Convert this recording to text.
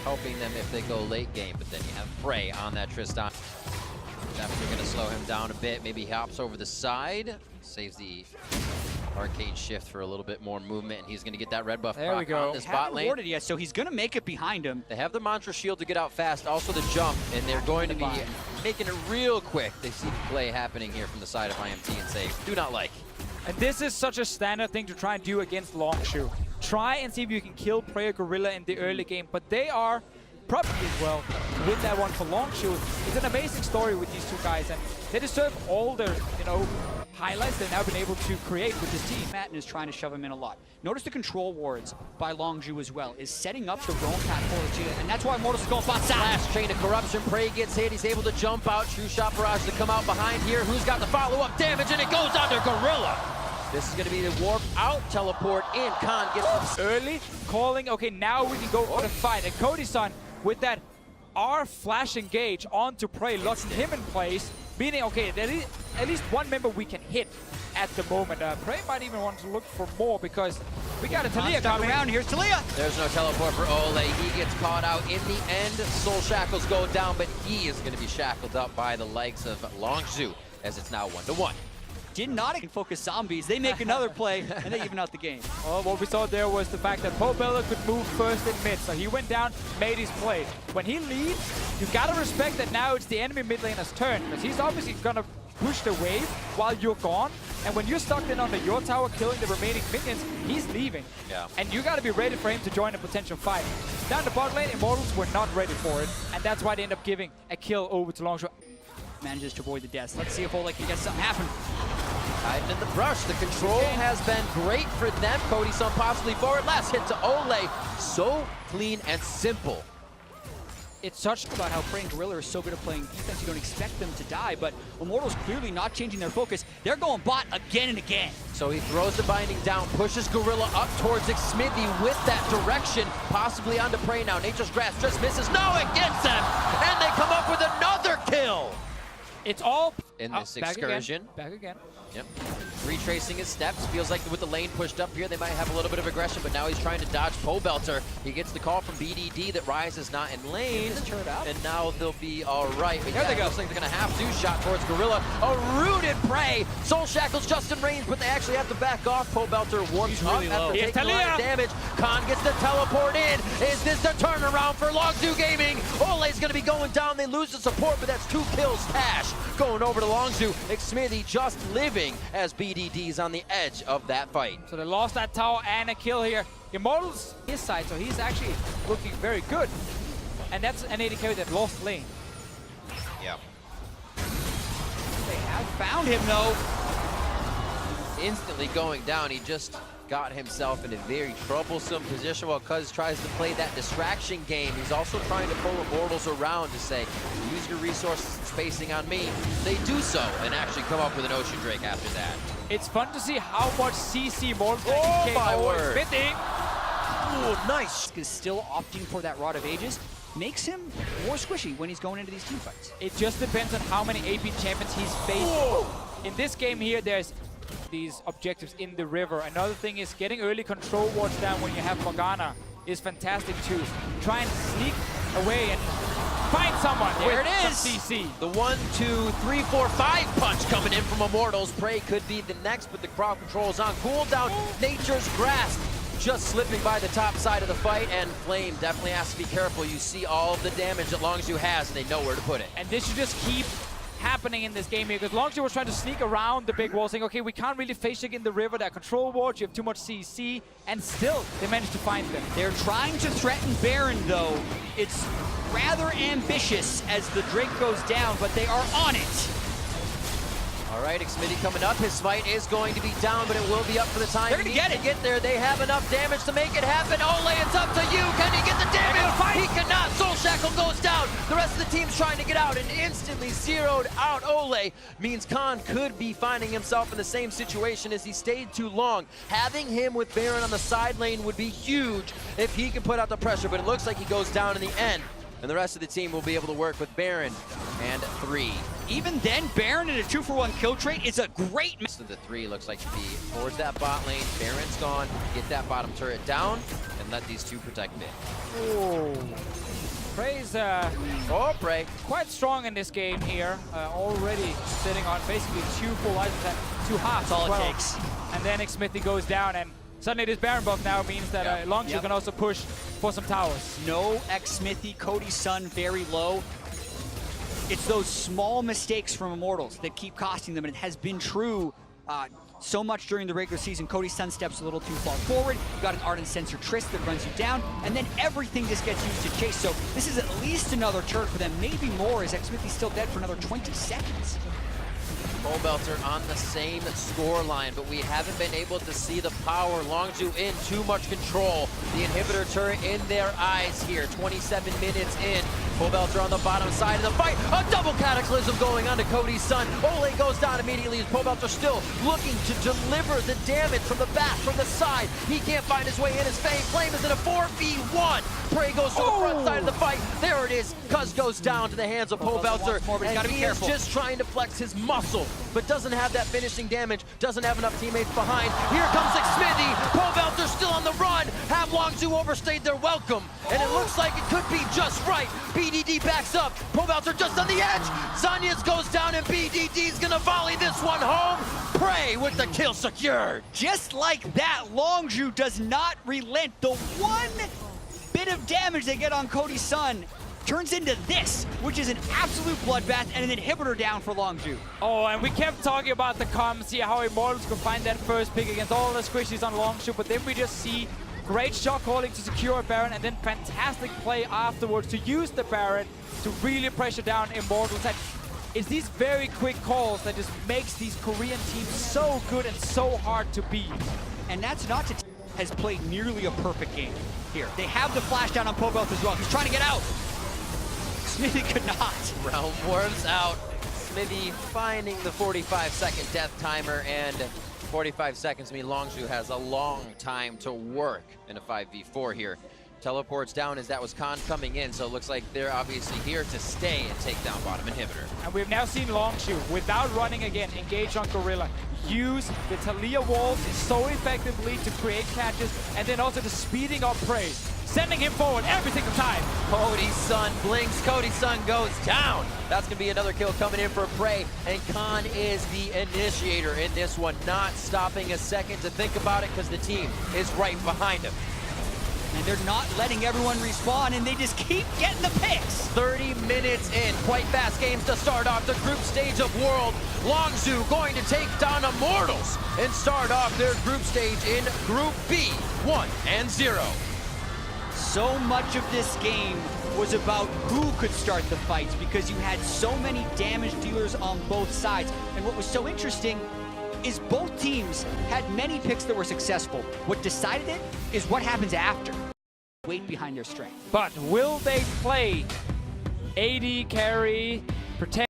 helping them if they go late game. But then you have Frey on that Tristan. Definitely going to slow him down a bit. Maybe he hops over the side, saves the arcade shift for a little bit more movement, and he's going to get that red buff there we go. on this bot lane. Warded yet, so he's going to make it behind him. They have the Mantra Shield to get out fast, also the jump, and they're going to be making it real quick. They see the play happening here from the side of IMT and say, do not like. And this is such a standard thing to try and do against Longzhu. Try and see if you can kill Prayer Gorilla in the early game, but they are probably as well with that one for Longzhu. It's an amazing story with these two guys, and they deserve all their, highlights they've now been able to create with this team. Madden is trying to shove him in a lot. Notice the control wards by Longzhu as well is setting up the roam path for Xiye, and that's why Immortals is going bot side. Last chain of corruption. Prey gets hit. He's able to jump out. True Shot Barrage to come out behind here. Who's got the follow-up damage? And it goes under Gorilla. This is going to be the warp out, teleport in. Khan gets early, calling, okay, now we can go for the fight. And Cody's son with that R flash engage onto Prey, locking him in place, meaning, okay, there is at least one member we can hit at the moment. Prey might even want to look for more because we got a Taliyah coming around. Here's Taliyah. There's no teleport for Olleh. He gets caught out in the end. Soul Shackles go down, but he is going to be shackled up by the likes of Longzhu as it's now 1-1. Did not focus zombies. They make another play and they even out the game. Well, what we saw there was the fact that Pobelter could move first in mid, so he went down, made his play. When he leaves, you gotta respect that now it's the enemy mid laner's turn, because he's obviously gonna push the wave while you're gone. And when you're stuck in under your tower killing the remaining minions, he's leaving. Yeah. And you gotta be ready for him to join a potential fight. Down the bot lane, Immortals were not ready for it, and that's why they end up giving a kill over to Longzhu. Manages to avoid the deaths. Let's see if Olleh can get something happen. Hiding in the brush. The control has been great for them. Cody some possibly forward. Last hit to Olleh. So clean and simple. It's such about how Prey and Gorilla are so good at playing defense, you don't expect them to die, but Immortals clearly not changing their focus. They're going bot again and again. So he throws the binding down, pushes Gorilla up towards Xmithie with that direction, possibly onto Prey now. Nature's Grasp just misses. No, it gets him! And they come up with another kill! It's all in this excursion. Back again. Yep. Retracing his steps. Feels like with the lane pushed up here, they might have a little bit of aggression, but now he's trying to dodge Pobelter. He gets the call from BDD that Rise is not in lane. And now they'll be all right. But there they go. Looks like they're going to have to. Shot towards Gorilla. A rooted Prey. Soul Shackles just in range, but they actually have to back off. Pobelter warms up after taking a lot of damage. Khan gets the teleport in. Is this the turnaround for Longzhu Gaming? Olleh's going to be going down. They lose the support, but that's 2 kills. Tash going over to Longzhu. Xmithie just living as BDD's on the edge of that fight. So they lost that tower and a kill here. Immortals his side, so he's actually looking very good. And that's an AD carry that lost lane. Yeah. They have found him though. Instantly going down. He just got himself in a very troublesome position while Cuzz tries to play that distraction game. He's also trying to pull Immortals around to say, use your resources and spacing on me. They do so and actually come up with an Ocean Drake after that. It's fun to see how much CC Immortals oh my word. Xmithie. Oh, nice. Is still opting for that Rod of Ages. Makes him more squishy when he's going into these team fights. It just depends on how many AP champions he's facing. Whoa. In this game here, there's these objectives in the river. Another thing is getting early control wards down when you have Morgana is fantastic too. Try and sneak away and find someone. There it is. CC. The 1, 2, 3, 4, 5 punch coming in from Immortals. Prey could be the next, but the crowd control is on cooldown. Nature's Grasp just slipping by the top side of the fight, and Flame definitely has to be careful. You see all of the damage that Longzhu has, and they know where to put it. And this should just keep happening in this game here, because Longzhu was trying to sneak around the big wall, saying, okay, we can't really face check in the river, that control ward, you have too much CC, and still, they managed to find them. They're trying to threaten Baron, though. It's rather ambitious as the Drake goes down, but they are on it. All right, Xmithie coming up. His smite is going to be down, but it will be up for the time. They're gonna get it. To get there. They have enough damage to make it happen. Olleh, it's up to you. Can he get the damage? He cannot. Soul Shackle goes down. The rest of the team's trying to get out, and instantly zeroed out Olleh means Khan could be finding himself in the same situation as he stayed too long. Having him with Baron on the side lane would be huge if he can put out the pressure, but it looks like he goes down in the end. And the rest of the team will be able to work with Baron and 3. Even then, Baron in a 2-for-1 kill trait is a great. So the 3 looks like to be towards that bot lane. Baron's gone. Get that bottom turret down and let these 2 protect mid. Oh. Praise Prey. quite strong in this game here. Already sitting on basically 2 full items and 2 halves. That's all as well. it takes. And then Xmithie goes down, and suddenly this Baron buff now means that Longzhu can also push for some towers. No Xmithie, Cody's son very low. It's those small mistakes from Immortals that keep costing them, and it has been true so much during the regular season. Cody's son steps a little too far forward. You got an Ardent Sensor Trist that runs you down, and then everything just gets used to chase. So this is at least another turret for them, maybe more, as Xmithie's still dead for another 20 seconds. Pobelter on the same score line, but we haven't been able to see the power. Longzhu in, too much control. The inhibitor turret in their eyes here. 27 minutes in. Pobelter on the bottom side of the fight. A double cataclysm going on to Cody's son. Olleh goes down immediately as Pobelter still looking to deliver the damage from the back, from the side. He can't find his way in. His Fang Flame is in a 4v1. Prey goes to the front side of the fight. There it is. Cuzz goes down to the hands of Pobelter. And he is just trying to flex his muscle, but doesn't have that finishing damage, doesn't have enough teammates behind. Here comes Xmithie. Pobelter still on the run. Have Longzhu overstayed their welcome? And it looks like it could be just right. BDD backs up. Pobelter just on the edge. Zanyas goes down, and BDD's gonna volley this one home. Prey with the kill secured. Just like that, Longzhu does not relent. The one bit of damage they get on Cody's son turns into this, which is an absolute bloodbath and an inhibitor down for Longzhu. Oh, and we kept talking about the comms here, how Immortals could find that first pick against all the squishies on Longzhu, but then we just see great shot calling to secure a Baron, and then fantastic play afterwards to use the Baron to really pressure down Immortals. And it's these very quick calls that just makes these Korean teams so good and so hard to beat. And that's not to has played nearly a perfect game here. They have the flash down on Pobelter as well. He's trying to get out. Xmithie could not. Realm Warps out. Xmithie finding the 45-second death timer, and 45 seconds mean Longzhu has a long time to work in a 5v4 here. Teleports down as that was Khan coming in, so it looks like they're obviously here to stay and take down bottom inhibitor. And we've now seen Longzhu, without running again, engage on Gorilla, use the Talia walls so effectively to create catches, and then also the speeding up Prey, sending him forward every single time. Cody's son blinks, Cody's son goes down. That's gonna be another kill coming in for Prey, and Khan is the initiator in this one, not stopping a second to think about it because the team is right behind him. And they're not letting everyone respawn, and they just keep getting the picks. 30 minutes in, quite fast games to start off the group stage of World. Longzhu going to take down Immortals and start off their group stage in Group B, 1-0. So much of this game was about who could start the fights because you had so many damage dealers on both sides. And what was so interesting is both teams had many picks that were successful. What decided it is what happens after. Weight behind their strength. But will they play AD carry, protect